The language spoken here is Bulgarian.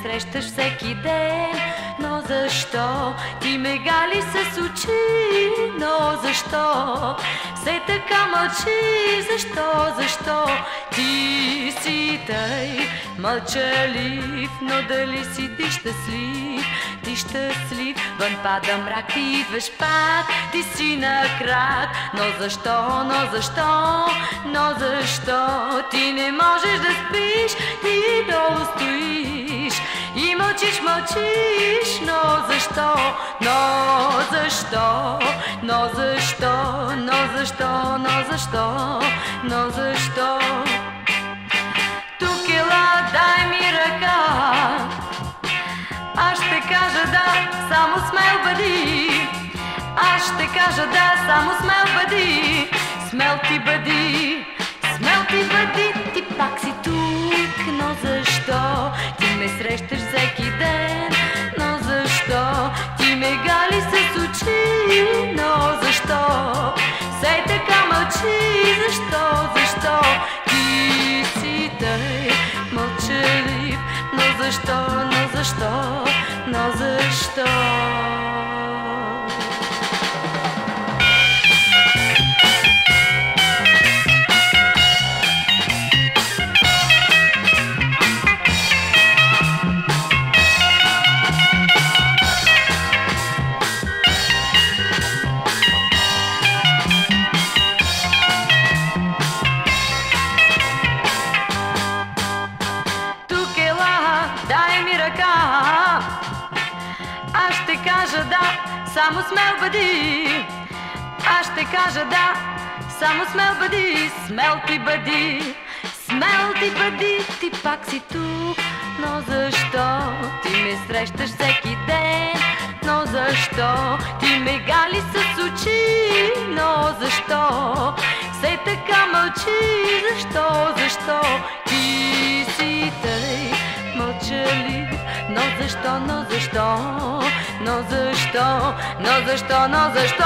срещаш всеки ден. Но защо ти ме гали с очи? Но защо все така мълчи? Защо ти си тъй мълчалив? Но дали си ти щастлив? Ти щастлив, вън пада мрак, ти идваш пак, ти си на крак. Но защо ти не можеш да спиш? Ти долу стоиш и мълчиш. Но защо? Тук ела, дай ми ръка, аз ще кажа да, само смел бъди. Аз ще кажа да, само смел бъди. Смел ти бъди, ти пак си тук. Но защо ти ме срещаш всеки ден? Но защо ти ме гали с очи? Но защо все така мълчи? Защо ти си тъй мълчалив? Но защо? Аз ще кажа да, само смел бъди. Аз ще кажа да, само смел бъди. Смел ти бъди, ти пак си тук. Но защо ти ме срещаш всеки ден? Но защо ти ме гали с очи? Но защо все така мълчи? Защо ти си тъй мълчалив? Но защо?